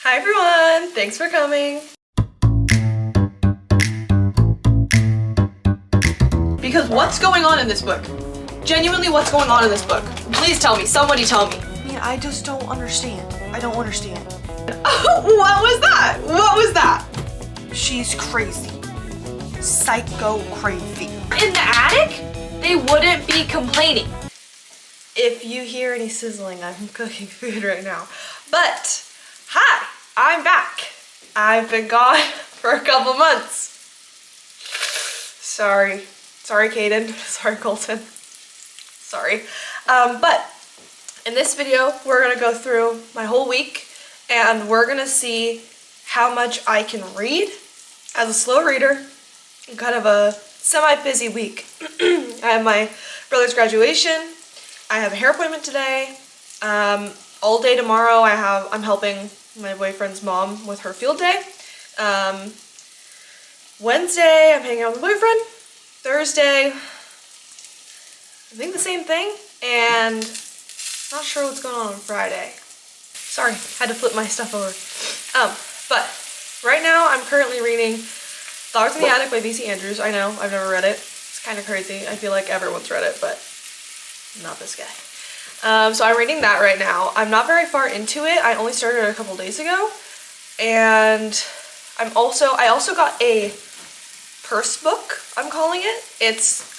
Hi everyone, thanks for coming. Because what's going on in this book? Genuinely, what's going on in this book? Please tell me, somebody tell me. I mean, I just don't understand. I don't understand. What was that? What was that? She's crazy. Psycho crazy. In the attic? They wouldn't be complaining. If you hear any sizzling, I'm cooking food right now. But, hi, I'm back. I've been gone for a couple months. Sorry, Kaden. Sorry, Colton. Sorry. But in this video, we're gonna go through my whole week and we're gonna see how much I can read as a slow reader in kind of a semi-busy week. I have my brother's graduation. I have a hair appointment today. All day tomorrow I'm helping my boyfriend's mom with her field day. Wednesday I'm hanging out with my boyfriend. Thursday, I think the same thing. And not sure what's going on Friday. Sorry, had to flip my stuff over. But right now I'm currently reading Dogs in the Attic by V.C. Andrews. I know, I've never read it. It's kind of crazy. I feel like everyone's read it, but not this guy. So I'm reading that right now. I'm not very far into it. I only started a couple days ago. And I also got a purse book, I'm calling it.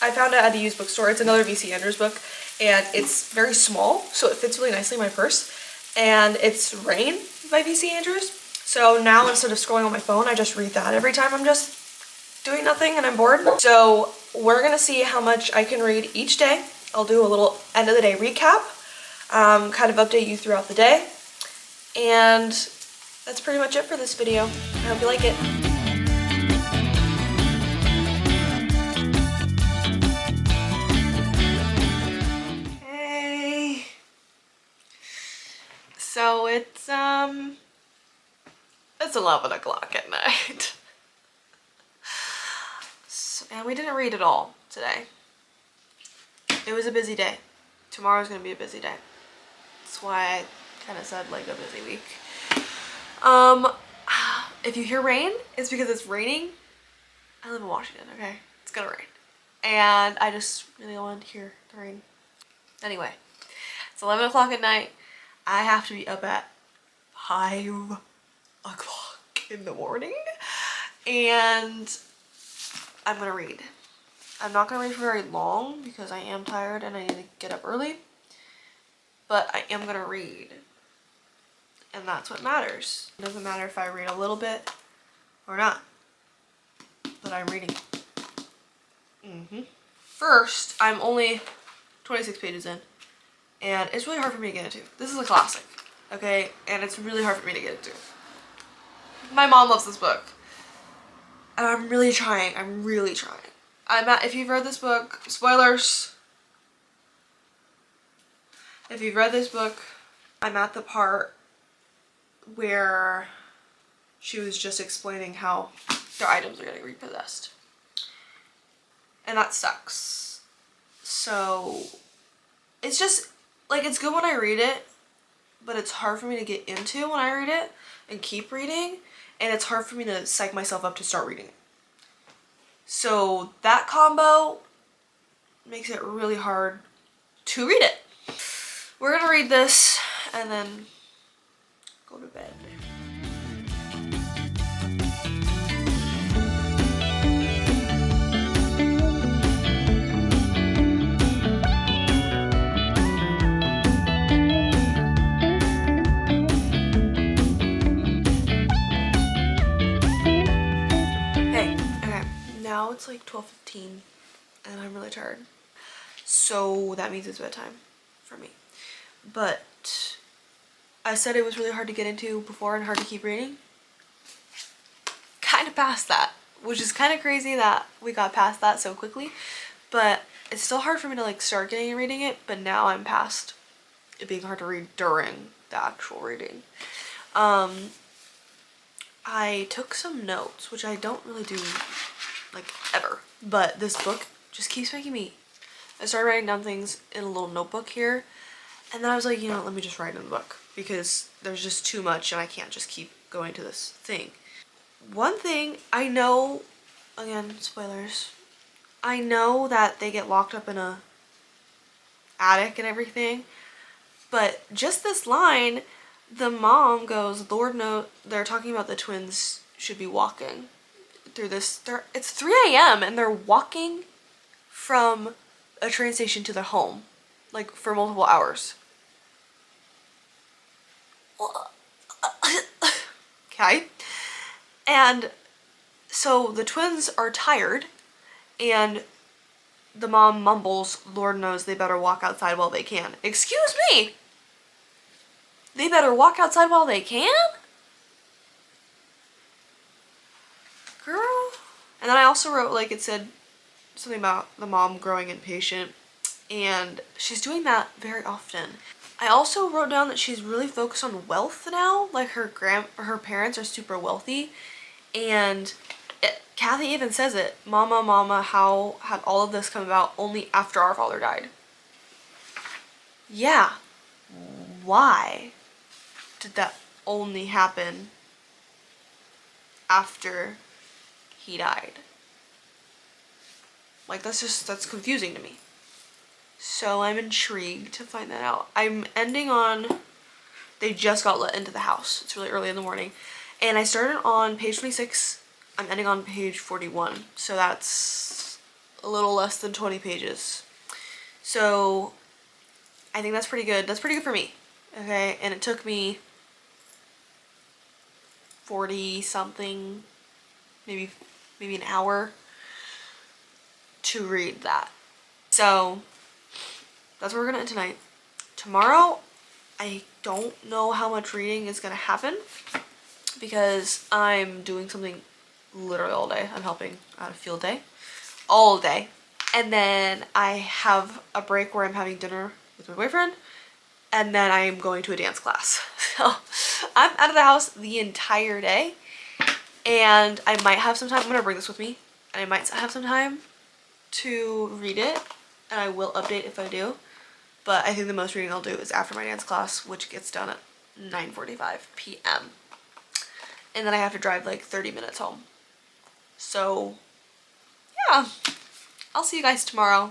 I found it at a used bookstore. It's another V.C. Andrews book. And it's very small, so it fits really nicely in my purse. And it's Rain by V.C. Andrews. So now instead of scrolling on my phone, I just read that every time I'm just doing nothing and I'm bored. So we're gonna see how much I can read each day. I'll do a little end of the day recap, kind of update you throughout the day. And that's pretty much it for this video. I hope you like it. Hey. So it's 11 o'clock at night. And we didn't read at all today. It was a busy day. Tomorrow's gonna be a busy day. That's why I kind of said like a busy week. If you hear rain, it's because it's raining. I live in Washington, okay? It's gonna rain. And I just really don't want to hear the rain. Anyway, it's 11 o'clock at night. I have to be up at 5 o'clock in the morning. And I'm gonna read. I'm not gonna read for very long because I am tired and I need to get up early. But I am gonna read. And that's what matters. It doesn't matter if I read a little bit or not. But I'm reading. First, I'm only 26 pages in. And it's really hard for me to get into. This is a classic, okay? And it's really hard for me to get into. My mom loves this book. And I'm really trying. If you've read this book, spoilers. If you've read this book, I'm at the part where she was just explaining how their items are getting repossessed. And that sucks. So it's just like, it's good when I read it, but it's hard for me to get into when I read it and keep reading, and it's hard for me to psych myself up to start reading it. So that combo makes it really hard to read it. We're gonna read this and then go to bed. Now it's like 12:15 and I'm really tired. So that means it's bedtime for me. But I said it was really hard to get into before and hard to keep reading. Kind of past that, which is kind of crazy that we got past that so quickly. But it's still hard for me to like start getting and reading it, but now I'm past it being hard to read during the actual reading. I took some notes, which I don't really do like ever, but this book just keeps making me, I started writing down things in a little notebook here, And then I was like, you know what, let me just write in the book because there's just too much and I can't just keep going to this thing. One thing I know, again, spoilers, I know that they get locked up in a attic and everything, but just this line, the mom goes, Lord knows, they're talking about the twins should be walking through this. It's 3 a.m. and they're walking from a train station to their home, like for multiple hours. Okay. And so the twins are tired and the mom mumbles, Lord knows they better walk outside while they can. Excuse me? They better walk outside while they can? Girl. And then I also wrote, like, it said something about the mom growing impatient, and she's doing that very often. I also wrote down that she's really focused on wealth now. Like, her parents are super wealthy, and Kathy even says it, Mama, how had all of this come about only after our father died? Yeah. Why did that only happen after he died? Like, that's confusing to me. So I'm intrigued to find that out. I'm ending on, they just got let into the house. It's really early in the morning. And I started on page 26. I'm ending on page 41. So that's a little less than 20 pages. So I think that's pretty good. That's pretty good for me. Okay, and it took me 40 something, maybe an hour to read that. So that's what we're gonna end tonight. Tomorrow, I don't know how much reading is gonna happen because I'm doing something literally all day. I'm helping out a field day all day. And then I have a break where I'm having dinner with my boyfriend, and then I am going to a dance class. So I'm out of the house the entire day, and I might have some time. I'm gonna bring this with me, and I might have some time to read it, and I will update if I do. But I think the most reading I'll do is after my dance class, which gets done at 9:45 p.m. And then I have to drive like 30 minutes home. So yeah, I'll see you guys tomorrow.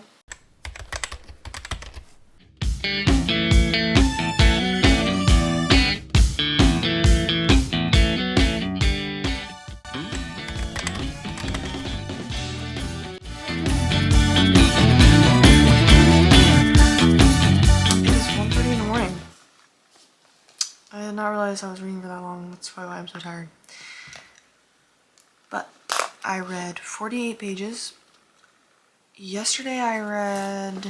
I did not realize I was reading for that long. That's probably why I'm so tired. But I read 48 pages. Yesterday I read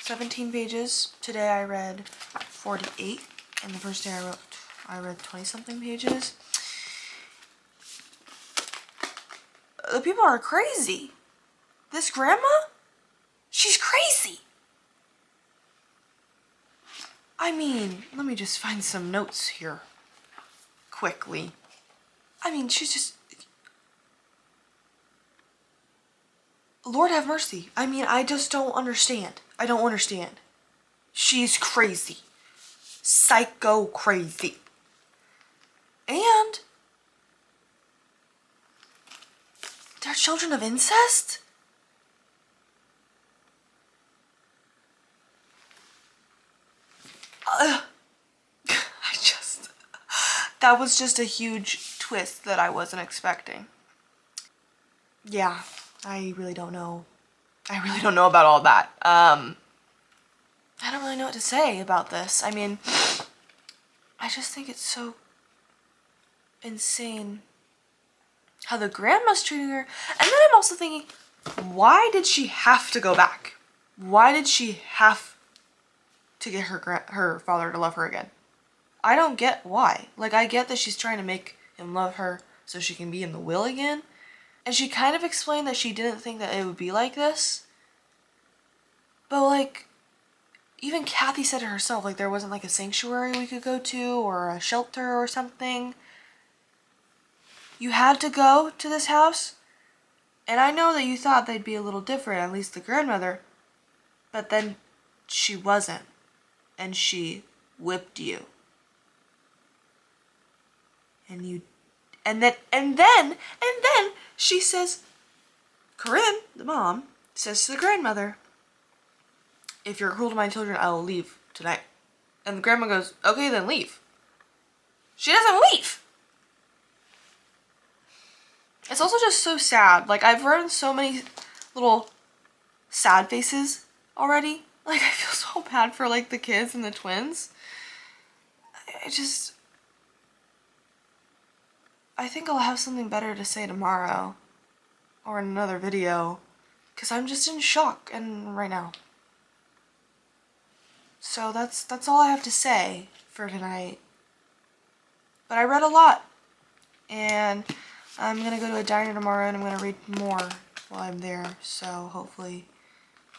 17 pages. Today I read 48. And the first day I read 20 something pages. The people are crazy. This grandma? She's crazy. I mean, let me just find some notes here quickly. I mean, she's just... Lord have mercy. I mean, I just don't understand. I don't understand. She's crazy. Psycho crazy. And they're children of incest? That was just a huge twist that I wasn't expecting. Yeah, I really don't know. I really don't know about all that. I don't really know what to say about this. I mean, I just think it's so insane how the grandma's treating her. And then I'm also thinking, why did she have to go back? Why did she have to get her father to love her again? I don't get why. Like, I get that she's trying to make him love her so she can be in the will again. And she kind of explained that she didn't think that it would be like this. But, like, even Kathy said it herself, like, there wasn't, like, a sanctuary we could go to or a shelter or something. You had to go to this house? And I know that you thought they'd be a little different, at least the grandmother. But then she wasn't. and she whipped you. And then she says, Corinne, the mom, says to the grandmother, if you're cruel to my children, I will leave tonight. And the grandma goes, okay, then leave. She doesn't leave. It's also just so sad. Like, I've written so many little sad faces already. Like, I feel so bad for, like, the kids and the twins. I think I'll have something better to say tomorrow. Or in another video. Because I'm just in shock right now. So that's all I have to say for tonight. But I read a lot. And I'm going to go to a diner tomorrow and I'm going to read more while I'm there. So hopefully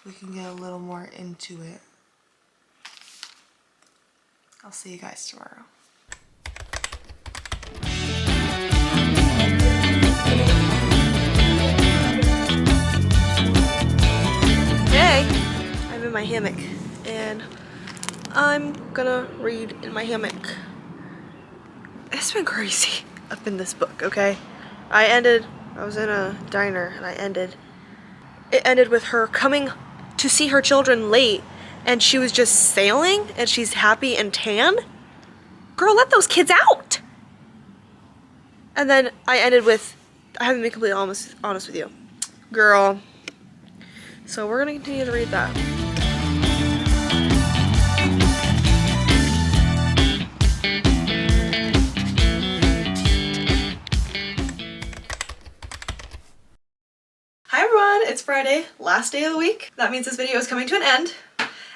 we can get a little more into it. I'll see you guys tomorrow. Today, I'm in my hammock and I'm gonna read in my hammock. It's been crazy up in this book, okay? I was in a diner and it ended with her coming to see her children late and she was just sailing and she's happy and tan. Girl, let those kids out! And then I ended with, I haven't been completely honest with you. Girl. So we're gonna continue to read that. Hi everyone, it's Friday, last day of the week. That means this video is coming to an end.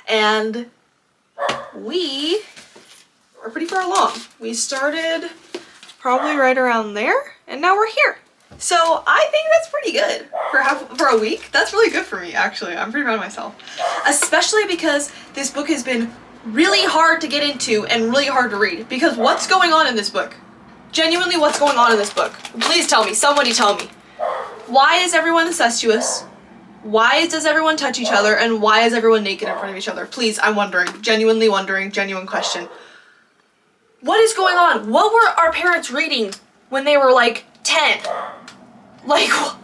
And we are pretty far along. We started probably right around there, and now we're here. So I think that's pretty good for a week. That's really good for me, actually. I'm pretty proud of myself. Especially because this book has been really hard to get into and really hard to read. Because what's going on in this book? Genuinely, what's going on in this book? Please tell me. Somebody tell me. Why is everyone incestuous? Why does everyone touch each other? And why is everyone naked in front of each other? Please, I'm wondering. Genuinely wondering. Genuine question. What is going on? What were our parents reading when they were like 10? Like, what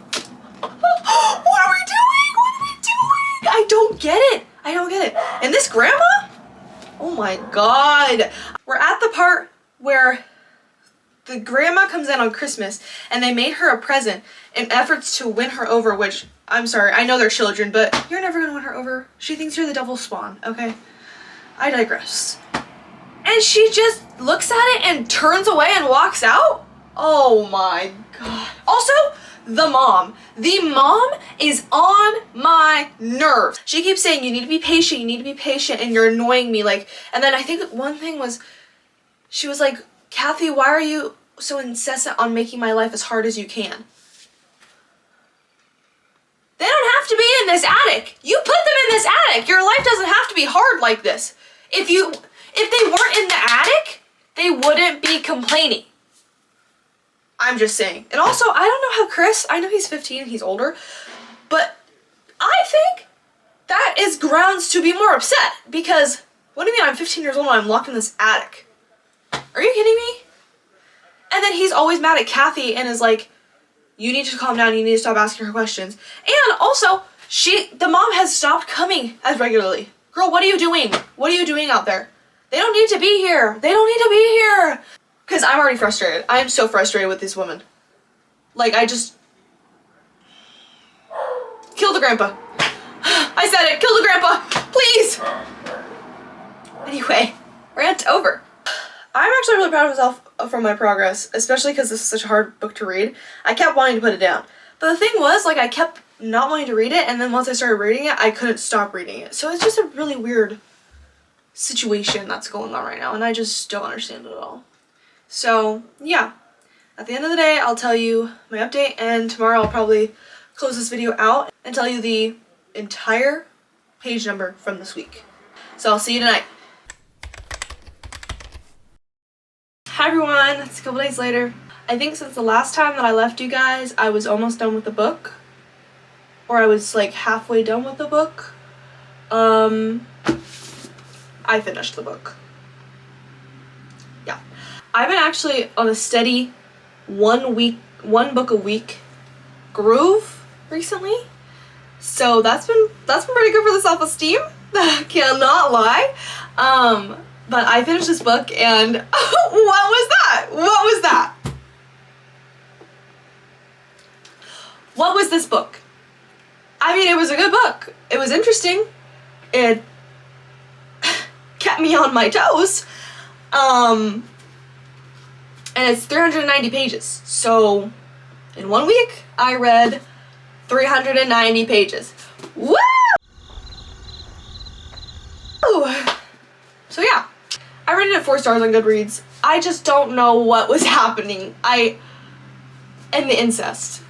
are we doing? What are we doing? I don't get it. I don't get it. And this grandma? Oh my god. We're at the part where the grandma comes in on Christmas and they made her a present in efforts to win her over, which, I'm sorry, I know they're children, but you're never gonna win her over. She thinks you're the devil's spawn, okay? I digress. And she just looks at it and turns away and walks out? Oh my god. Also, the mom. The mom is on my nerves. She keeps saying, you need to be patient, and you're annoying me. Like, and then I think one thing was, she was like, Kathy, why are you so incessant on making my life as hard as you can? They don't have to be in this attic. You put them in this attic. Your life doesn't have to be hard like this. If they weren't in the attic, they wouldn't be complaining. I'm just saying. And also, I don't know how Chris, I know he's 15, he's older, but I think that is grounds to be more upset because, what do you mean I'm 15 years old and I'm locked in this attic? Are you kidding me? And then he's always mad at Kathy and is like, you need to calm down, you need to stop asking her questions. And also, the mom has stopped coming as regularly. Girl, what are you doing? What are you doing out there? They don't need to be here. They don't need to be here. Because I'm already frustrated. I am so frustrated with this woman. Like, I just... Kill the grandpa. I said it. Kill the grandpa. Please. Anyway, rant over. I'm actually really proud of myself for my progress, especially because this is such a hard book to read. I kept wanting to put it down. But the thing was, like, I kept not wanting to read it, and then once I started reading it, I couldn't stop reading it. So it's just a really weird situation that's going on right now, and I just don't understand it at all. So, yeah. At the end of the day, I'll tell you my update, and tomorrow I'll probably close this video out and tell you the entire page number from this week. So I'll see you tonight. Hi everyone, it's a couple days later. I think since the last time that I left you guys, I was almost done with the book. Or I was like halfway done with the book. I I finished the book. Yeah. I've been actually on a steady one book a week groove recently. So that's been pretty good for the self-esteem. Cannot lie. But I finished this book and what was that? What was that? What was this book? I mean, it was a good book. It was interesting. It kept me on my toes. And it's 390 pages. So in 1 week, I read 390 pages. Woo! So yeah, I rated it 4 stars on Goodreads. I just don't know what was happening. And the incest.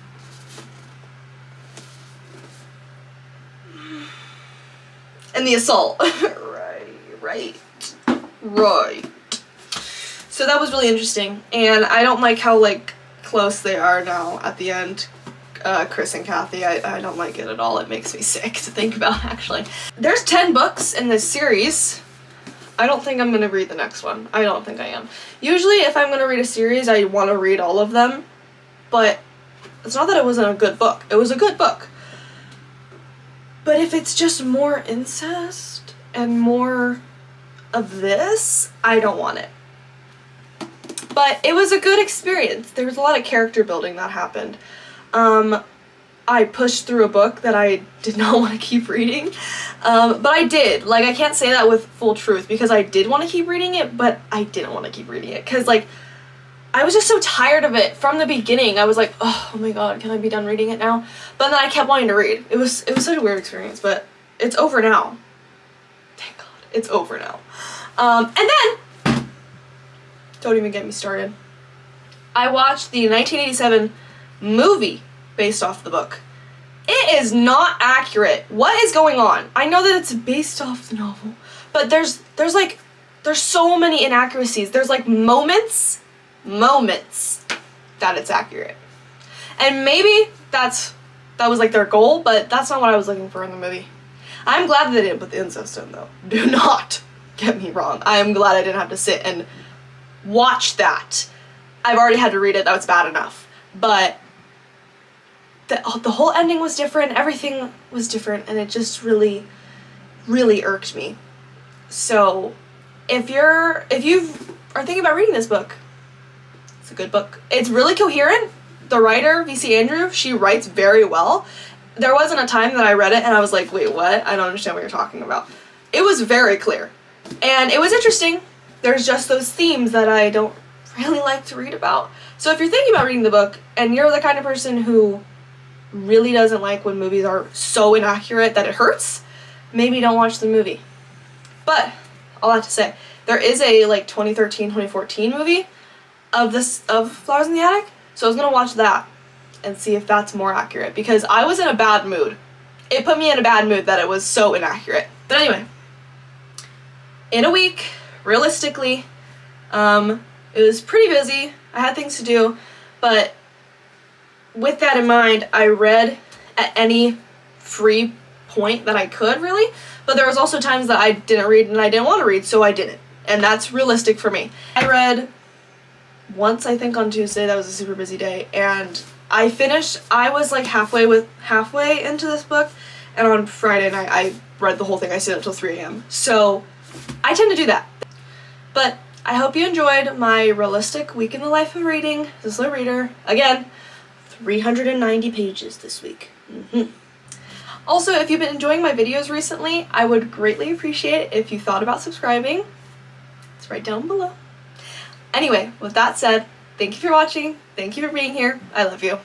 And the assault. Right. So that was really interesting. And I don't like how, like, close they are now at the end. Chris and Kathy, I don't like it at all. It makes me sick to think about, actually. There's 10 books in this series. I don't think I'm gonna read the next one. I don't think I am. Usually if I'm gonna read a series, I want to read all of them. But it's not that it wasn't a good book. It was a good book. But if it's just more incest and more of this, I don't want it. But it was a good experience. There was a lot of character building that happened. I pushed through a book that I did not want to keep reading. But I did. Like, I can't say that with full truth because I did want to keep reading it, but I didn't want to keep reading it. Because, like, I was just so tired of it from the beginning. I was like, oh my god, can I be done reading it now? But then I kept wanting to read. It was such a weird experience, but it's over now. Thank god, it's over now. And then, don't even get me started. I watched the 1987 movie based off the book. It is not accurate. What is going on? I know that it's based off the novel, but there's so many inaccuracies. There's like moments that it's accurate. And maybe that was like their goal, but that's not what I was looking for in the movie. I'm glad that they didn't put the incest in though. Do not get me wrong. I am glad I didn't have to sit and watch that. I've already had to read it, that was bad enough. But the whole ending was different, everything was different, and it just really, really irked me. So if you are thinking about reading this book, it's a good book. It's really coherent. The writer, V.C. Andrew, she writes very well. There wasn't a time that I read it and I was like, wait, what? I don't understand what you're talking about. It was very clear. And it was interesting. There's just those themes that I don't really like to read about. So if you're thinking about reading the book and you're the kind of person who really doesn't like when movies are so inaccurate that it hurts, maybe don't watch the movie. But all I have to say, there is a like 2013-2014 movie of Flowers in the Attic, so I was gonna watch that and see if that's more accurate because I was in a bad mood. It put me in a bad mood that it was so inaccurate. But anyway, in a week, realistically, it was pretty busy. I had things to do, but with that in mind, I read at any free point that I could, really. But there was also times that I didn't read and I didn't want to read, so I didn't. And that's realistic for me. I read once, I think, on Tuesday. That was a super busy day. And I was like halfway into this book. And on Friday night, I read the whole thing. I stayed up till 3 a.m. So I tend to do that. But I hope you enjoyed my realistic week in the life of reading. This is a reader. Again, 390 pages this week. Also, if you've been enjoying my videos recently, I would greatly appreciate it if you thought about subscribing. It's right down below. Anyway, with that said, thank you for watching. Thank you for being here. I love you.